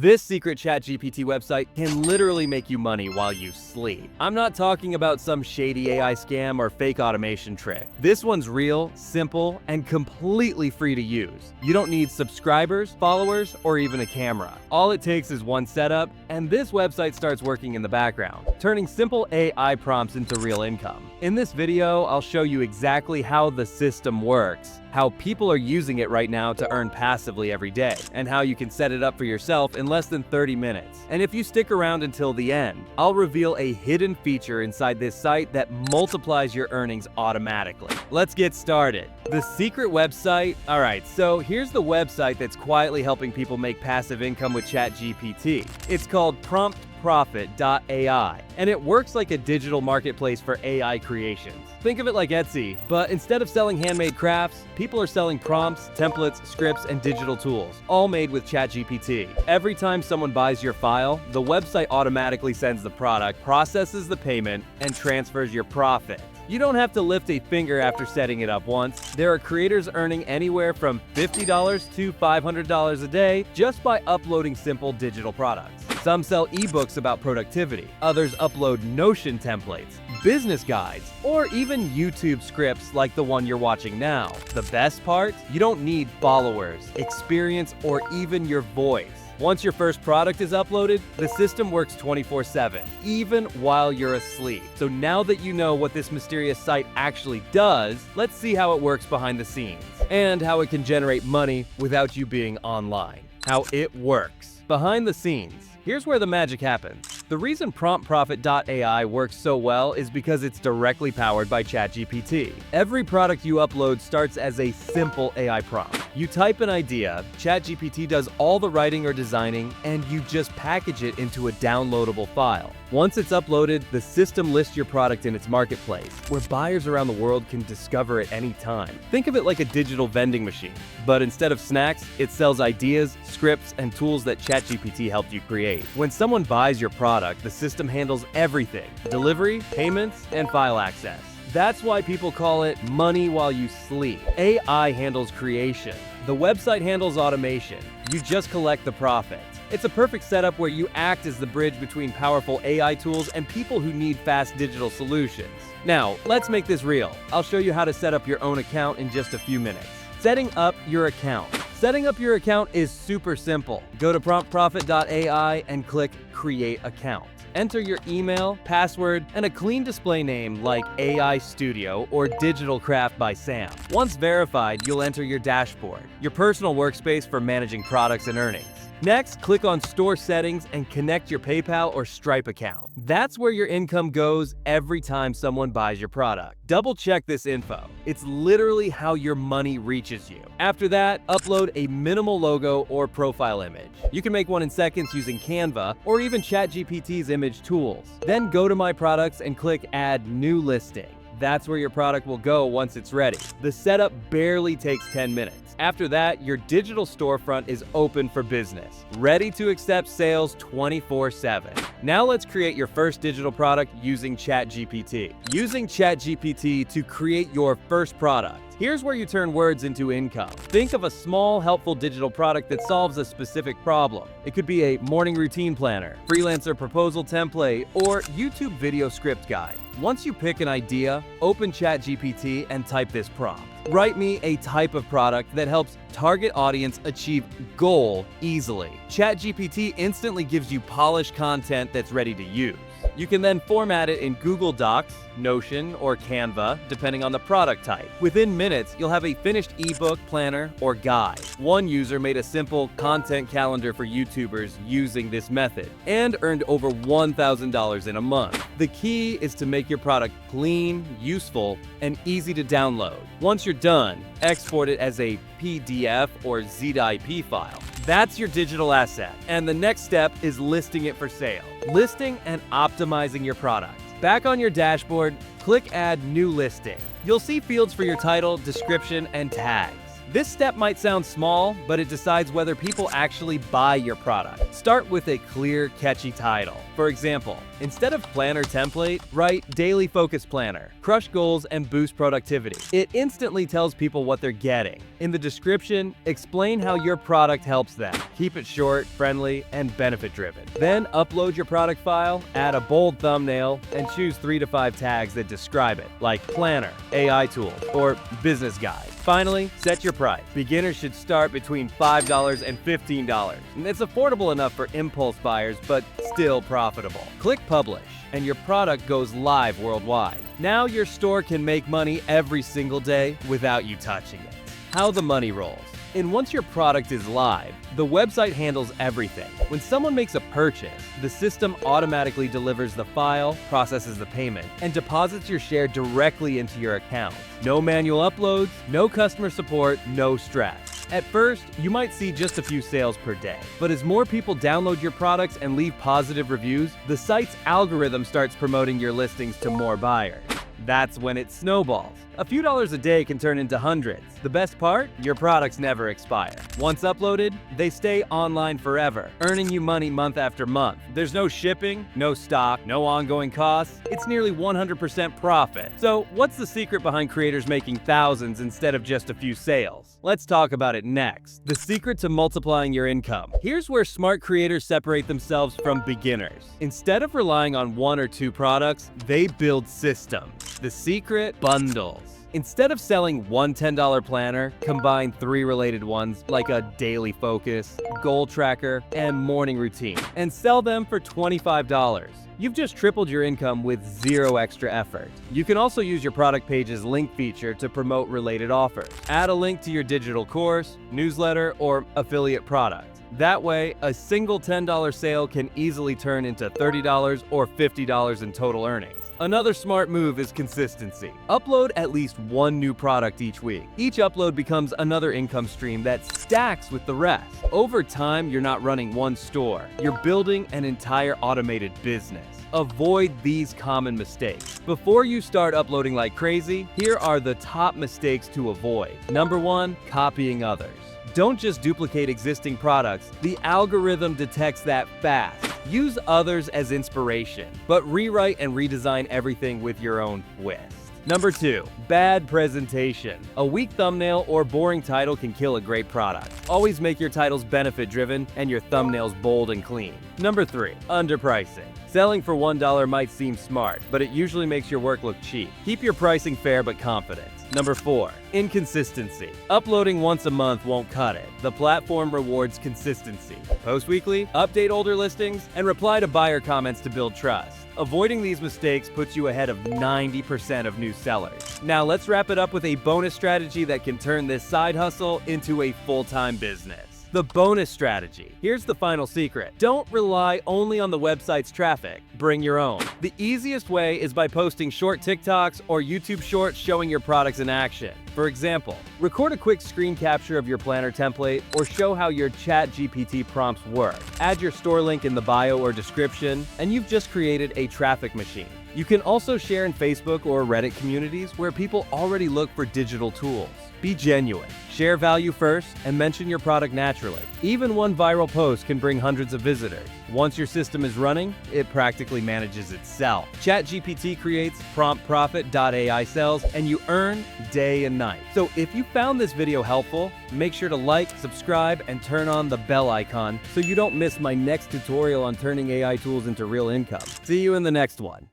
This secret ChatGPT website can literally make you money while you sleep. I'm not talking about some shady AI scam or fake automation trick. This one's real, simple, and completely free to use. You don't need subscribers, followers, or even a camera. All it takes is one setup, and this website starts working in the background, turning simple AI prompts into real income. In this video, I'll show you exactly how the system works, how people are using it right now to earn passively every day, and how you can set it up for yourself in less than 30 minutes. And if you stick around until the end, I'll reveal a hidden feature inside this site that multiplies your earnings automatically. Let's get started. The secret website. Alright, so here's the website that's quietly helping people make passive income with ChatGPT. It's called PromptProfit.ai, and it works like a digital marketplace for AI creations. Think of it like Etsy, but instead of selling handmade crafts, people are selling prompts, templates, scripts, and digital tools, all made with ChatGPT. Every time someone buys your file, the website automatically sends the product, processes the payment, and transfers your profit. You don't have to lift a finger after setting it up once. There are creators earning anywhere from $50 to $500 a day just by uploading simple digital products. Some sell ebooks about productivity, others upload Notion templates, business guides, or even YouTube scripts like the one you're watching now. The best part? You don't need followers, experience, or even your voice. Once your first product is uploaded, the system works 24/7, even while you're asleep. So now that you know what this mysterious site actually does, let's see how it works behind the scenes, and how it can generate money without you being online. How it works. Behind the scenes. Here's where the magic happens. The reason PromptProfit.ai works so well is because it's directly powered by ChatGPT. Every product you upload starts as a simple AI prompt. You type an idea, ChatGPT does all the writing or designing, and you just package it into a downloadable file. Once it's uploaded, the system lists your product in its marketplace, where buyers around the world can discover it anytime. Think of it like a digital vending machine, but instead of snacks, it sells ideas, scripts, and tools that ChatGPT helped you create. When someone buys your product, the system handles everything: delivery, payments, and file access. That's why people call it money while you sleep. AI handles creation. The website handles automation. You just collect the profits. It's a perfect setup where you act as the bridge between powerful AI tools and people who need fast digital solutions. Now, let's make this real. I'll show you how to set up your own account in just a few minutes. Setting up your account. Setting up your account is super simple. Go to PromptProfit.ai and click Create Account. Enter your email, password, and a clean display name like AI Studio or Digital Craft by Sam. Once verified, you'll enter your dashboard, your personal workspace for managing products and earnings. Next, click on Store Settings and connect your PayPal or Stripe account. That's where your income goes every time someone buys your product. Double check this info. It's literally how your money reaches you. After that, upload a minimal logo or profile image. You can make one in seconds using Canva or even ChatGPT's image tools. Then go to My Products and click Add New Listing. That's where your product will go once it's ready. The setup barely takes 10 minutes. After that, your digital storefront is open for business, ready to accept sales 24/7. Now let's create your first digital product using ChatGPT. Using ChatGPT to create your first product. Here's where you turn words into income. Think of a small, helpful digital product that solves a specific problem. It could be a morning routine planner, freelancer proposal template, or YouTube video script guide. Once you pick an idea, open ChatGPT and type this prompt. Write me a type of product that helps target audience achieve goal easily. ChatGPT instantly gives you polished content that's ready to use. You can then format it in Google Docs, Notion, or Canva, depending on the product type. Within minutes, you'll have a finished ebook, planner, or guide. One user made a simple content calendar for YouTubers using this method and earned over $1,000 in a month. The key is to make your product clean, useful, and easy to download. Once you're done, export it as a PDF or ZIP file. That's your digital asset. And the next step is listing it for sale. Listing and optimizing your product. Back on your dashboard, click Add New Listing. You'll see fields for your title, description, and tags. This step might sound small, but it decides whether people actually buy your product. Start with a clear, catchy title. For example, instead of planner template, write Daily Focus Planner, crush goals and boost productivity. It instantly tells people what they're getting. In the description, explain how your product helps them. Keep it short, friendly, and benefit-driven. Then upload your product file, add a bold thumbnail, and choose 3 to 5 tags that describe it, like planner, AI tool, or business guide. Finally, set your price. Beginners should start between $5 and $15. And it's affordable enough for impulse buyers, but still profitable. Click publish, and your product goes live worldwide. Now your store can make money every single day without you touching it. How the money rolls. And once your product is live, the website handles everything. When someone makes a purchase, the system automatically delivers the file, processes the payment, and deposits your share directly into your account. No manual uploads, no customer support, no stress. At first, you might see just a few sales per day, but as more people download your products and leave positive reviews, the site's algorithm starts promoting your listings to more buyers. That's when it snowballs. A few dollars a day can turn into hundreds. The best part? Your products never expire. Once uploaded, they stay online forever, earning you money month after month. There's no shipping, no stock, no ongoing costs. It's nearly 100% profit. So what's the secret behind creators making thousands instead of just a few sales? Let's talk about it next. The secret to multiplying your income. Here's where smart creators separate themselves from beginners. Instead of relying on 1 or 2 products, they build systems. The secret? Bundles. Instead of selling one $10 planner, combine 3 related ones like a daily focus, goal tracker, and morning routine, and sell them for $25. You've just tripled your income with 0 extra effort. You can also use your product page's link feature to promote related offers. Add a link to your digital course, newsletter, or affiliate product. That way, a single $10 sale can easily turn into $30 or $50 in total earnings. Another smart move is consistency. Upload at least 1 new product each week. Each upload becomes another income stream that stacks with the rest. Over time, you're not running one store. You're building an entire automated business. Avoid these common mistakes. Before you start uploading like crazy, here are the top mistakes to avoid. Number 1, copying others. Don't just duplicate existing products. The algorithm detects that fast. Use others as inspiration, but rewrite and redesign everything with your own twist. Number 2, bad presentation. A weak thumbnail or boring title can kill a great product. Always make your titles benefit-driven and your thumbnails bold and clean. Number 3, underpricing. Selling for $1 might seem smart, but it usually makes your work look cheap. Keep your pricing fair but confident. Number 4, inconsistency. Uploading once a month won't cut it. The platform rewards consistency. Post weekly, update older listings, and reply to buyer comments to build trust. Avoiding these mistakes puts you ahead of 90% of new sellers. Now let's wrap it up with a bonus strategy that can turn this side hustle into a full-time business. The bonus strategy. Here's the final secret. Don't rely only on the website's traffic. Bring your own. The easiest way is by posting short TikToks or YouTube shorts showing your products in action. For example, record a quick screen capture of your planner template or show how your ChatGPT prompts work. Add your store link in the bio or description, and you've just created a traffic machine. You can also share in Facebook or Reddit communities where people already look for digital tools. Be genuine. Share value first and mention your product naturally. Even one viral post can bring hundreds of visitors. Once your system is running, it practically manages itself. ChatGPT creates, prompt profit.ai sells, and you earn day and night. So if you found this video helpful, make sure to like, subscribe, and turn on the bell icon so you don't miss my next tutorial on turning AI tools into real income. See you in the next one.